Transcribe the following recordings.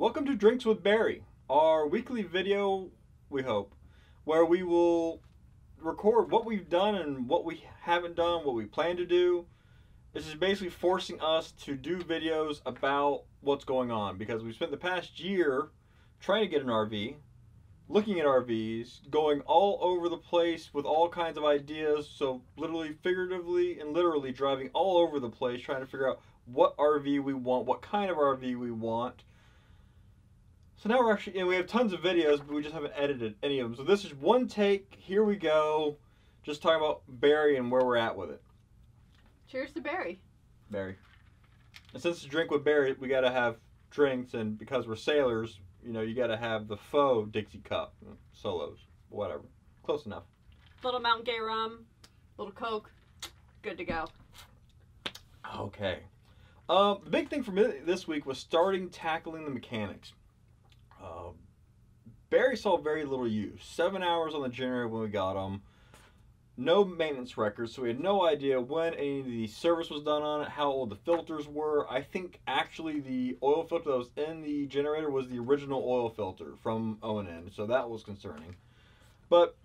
Welcome to Drinks with Barry, our weekly video, we hope, where we will record what we've done and what we haven't done, what we plan to do. This is basically forcing us to do videos about what's going on because we've spent the past year trying to get an RV, looking at RVs, going all over the place with all kinds of ideas, so literally, figuratively, and literally driving all over the place trying to figure out what RV we want, what kind of RV we want. So now we're actually, and we have tons of videos, but we just haven't edited any of them. So this is one take. Here we go. Just talking about Barry and where we're at with it. Cheers to Barry. Barry. And since it's Drink with Barry, we got to have drinks, and because we're sailors, you know, you got to have the faux Dixie cup, solos, whatever. Close enough. Little Mountain Gay rum, little Coke, good to go. Okay. The big thing for me this week was tackling the mechanics. Barry saw very little use. 7 hours on the generator when we got them. No maintenance records, so we had no idea when any of the service was done on it, how old the filters were. I think actually the oil filter that was in the generator was the original oil filter from O&N, so that was concerning. But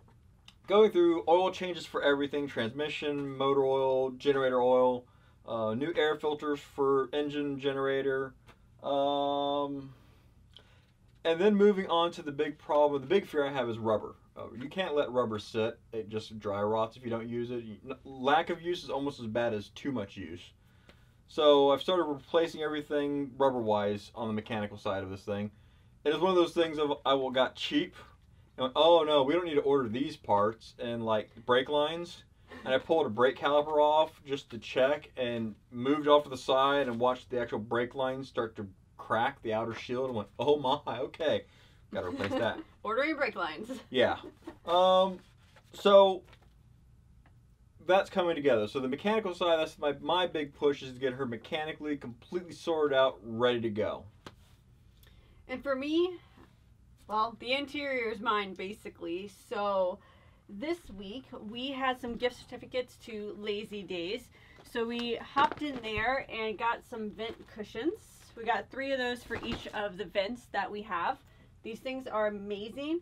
going through oil changes for everything, transmission, motor oil, generator oil, new air filters for engine, generator, and then moving on to the big problem, the big fear I have is rubber. You can't let rubber sit. It just dry rots if you don't use it. Lack of use is almost as bad as too much use. So I've started replacing everything rubber-wise on the mechanical side of this thing. It is one of those things of I got cheap. And went, oh no, we don't need to order these parts and like brake lines. And I pulled a brake caliper off just to check and moved off to the side and watched the actual brake lines start to crack the outer shield and went, oh my, okay, gotta replace that. Ordering brake lines. Yeah. So that's coming together. So the mechanical side, that's my big push, is to get her mechanically completely sorted out, ready to go. And for me, well, the interior is mine basically. So this week we had some gift certificates to Lazydays. So we hopped in there and got some vent cushions. We got 3 of those for each of the vents that we have. These things are amazing.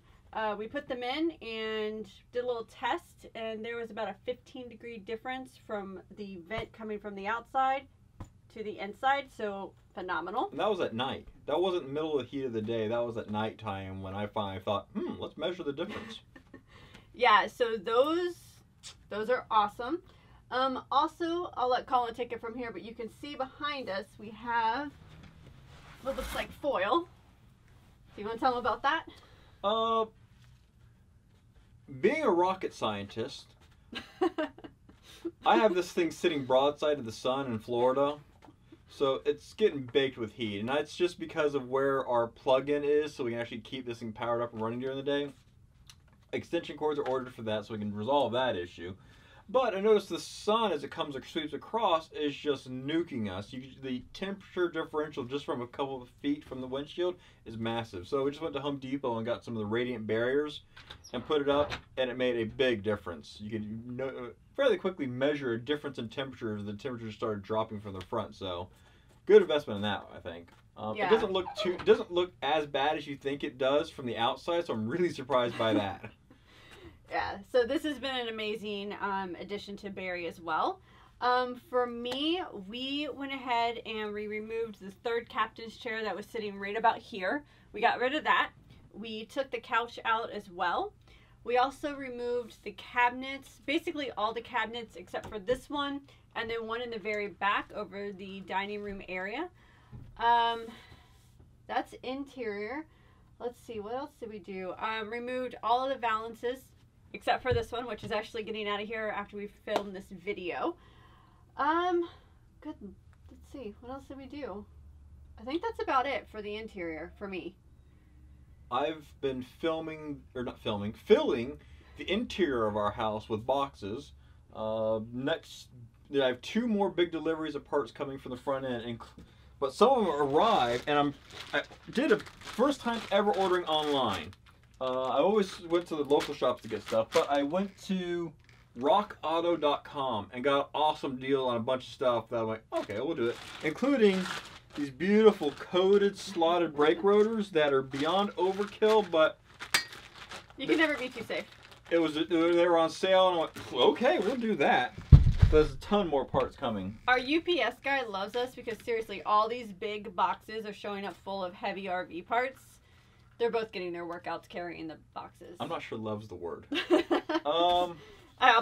We put them in and did a little test, and there was about a 15-degree difference from the vent coming from the outside to the inside, so phenomenal. And that was at night. That wasn't middle of the heat of the day. That was at nighttime when I finally thought, let's measure the difference. Yeah, so those are awesome. Also, I'll let Colin take it from here, but you can see behind us we have what looks like foil. Do you want to tell them about that? Being a rocket scientist, I have this thing sitting broadside to the sun in Florida, so it's getting baked with heat, and that's just because of where our plug-in is, so we can actually keep this thing powered up and running during the day. Extension cords are ordered for that, so we can resolve that issue. But I noticed the sun, as it comes or sweeps across, is just nuking us. The temperature differential just from a couple of feet from the windshield is massive. So we just went to Home Depot and got some of the radiant barriers and put it up, and it made a big difference. You could fairly quickly measure a difference in temperature as the temperature started dropping from the front. So good investment in that, I think. Yeah. It doesn't look as bad as you think it does from the outside, so I'm really surprised by that. Yeah, so this has been an amazing addition to Barry as well. For me, we went ahead and we removed the 3rd captain's chair that was sitting right about here. We got rid of that. We took the couch out as well. We also removed the cabinets, basically all the cabinets except for this one, and then one in the very back over the dining room area. That's interior. Let's see, what else did we do? Removed all of the valances, except for this one, which is actually getting out of here after we filmed this video. Good. Let's see. What else did we do? I think that's about it for the interior for me. I've been filling the interior of our house with boxes. Next, I have 2 more big deliveries of parts coming from the front end, but some of them arrived, and I did a first time ever ordering online. I always went to the local shops to get stuff, but I went to rockauto.com and got an awesome deal on a bunch of stuff that I'm like, okay, we'll do it. Including these beautiful coated slotted brake rotors that are beyond overkill, but you can never be too safe. they were on sale, and I went, okay, we'll do that. There's a ton more parts coming. Our UPS guy loves us because seriously, all these big boxes are showing up full of heavy RV parts. They're both getting their workouts carrying the boxes. I'm not sure love's the word. I'll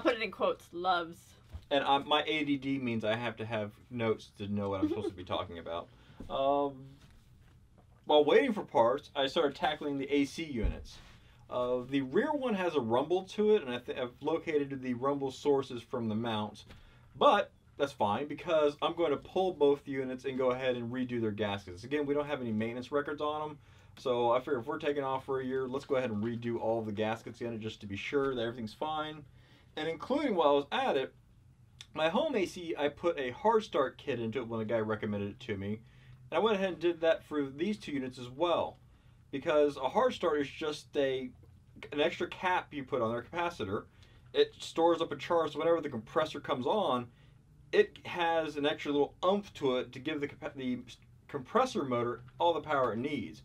put it in quotes, loves. And my ADD means I have to have notes to know what I'm supposed to be talking about. While waiting for parts, I started tackling the AC units. The rear one has a rumble to it, and I've located the rumble sources from the mounts. But that's fine, because I'm going to pull both units and go ahead and redo their gaskets. Again, we don't have any maintenance records on them, so I figure if we're taking off for a year, let's go ahead and redo all of the gaskets in it just to be sure that everything's fine. And including while I was at it, my home AC, I put a hard start kit into it when the guy recommended it to me. And I went ahead and did that for these two units as well, because a hard start is just an extra cap you put on their capacitor. It stores up a charge, so whenever the compressor comes on, it has an extra little oomph to it to give the compressor motor all the power it needs.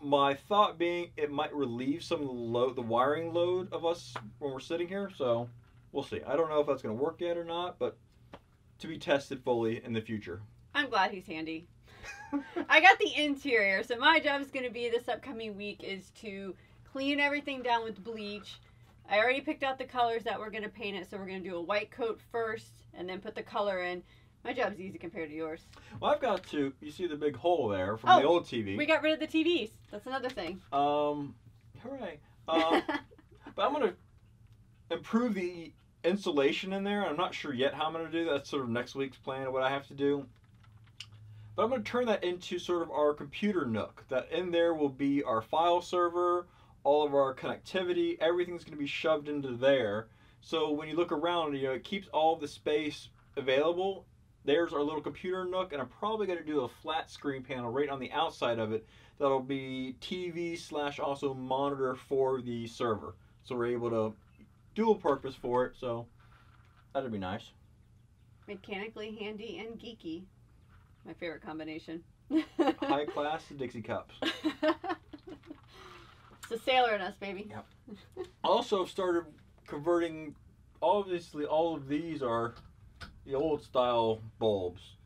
My thought being it might relieve some of the wiring load of us when we're sitting here, so we'll see. I don't know if that's going to work yet or not, but to be tested fully in the future. I'm glad he's handy. I got the interior, so my job is going to be this upcoming week is to clean everything down with bleach. I already picked out the colors that we're going to paint it, so we're going to do a white coat first and then put the color in. My job's easy compared to yours. Well, I've got to, you see the big hole there from the old TV. We got rid of the TVs. That's another thing. Hooray. But I'm going to improve the insulation in there. I'm not sure yet how I'm going to do that. That's sort of next week's plan of what I have to do. But I'm going to turn that into sort of our computer nook. That in there will be our file server, all of our connectivity, everything's going to be shoved into there. So when you look around, it keeps all of the space available. There's our little computer nook, and I'm probably going to do a flat screen panel right on the outside of it that'll be TV / also monitor for the server. So we're able to dual purpose for it, so that'd be nice. Mechanically handy and geeky. My favorite combination. High class Dixie cups. It's a sailor in us, baby. Yep. Also started converting, obviously all of these are the old style bulbs.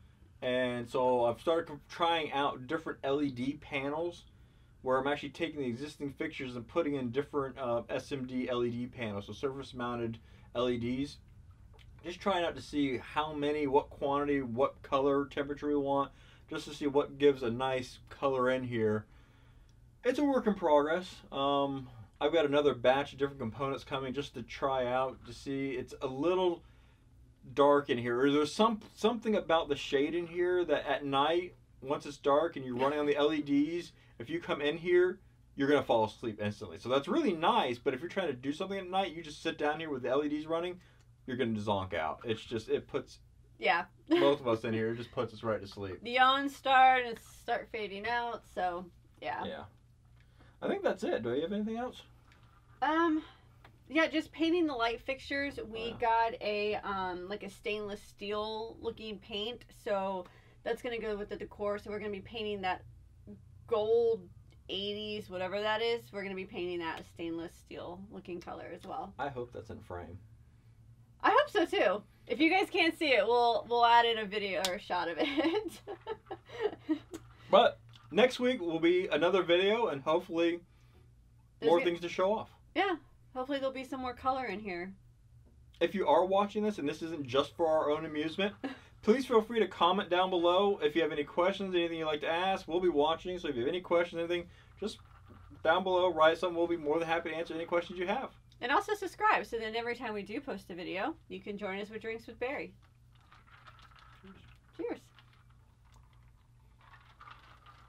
And so I've started trying out different LED panels where I'm actually taking the existing fixtures and putting in different SMD LED panels, so surface mounted LEDs. Just trying out to see how many, what quantity, what color, temperature we want, just to see what gives a nice color in here. It's a work in progress. I've got another batch of different components coming just to try out to see. It's a little dark in here. Or there's something about the shade in here that at night, once it's dark and you're running on the LEDs, if you come in here, you're going to fall asleep instantly. So that's really nice, but if you're trying to do something at night, you just sit down here with the LEDs running, you're going to zonk out. It's just, it puts both of us in here. It just puts us right to sleep. The on start and start fading out, so yeah. Yeah. I think that's it. Do you have anything else? Yeah, just painting the light fixtures. We got a like a stainless steel looking paint, so that's gonna go with the decor. So we're gonna be painting that gold 80s, whatever that is. We're gonna be painting that stainless steel looking color as well. I hope that's in frame. I hope so too. If you guys can't see it, we'll add in a video or a shot of it. But next week will be another video and hopefully more things to show off. Yeah. Hopefully there'll be some more color in here. If you are watching this and this isn't just for our own amusement, please feel free to comment down below if you have any questions, anything you'd like to ask. We'll be watching, so if you have any questions, anything, just down below, write something. We'll be more than happy to answer any questions you have. And also subscribe, so then every time we do post a video, you can join us with Drinks with Barry. Cheers.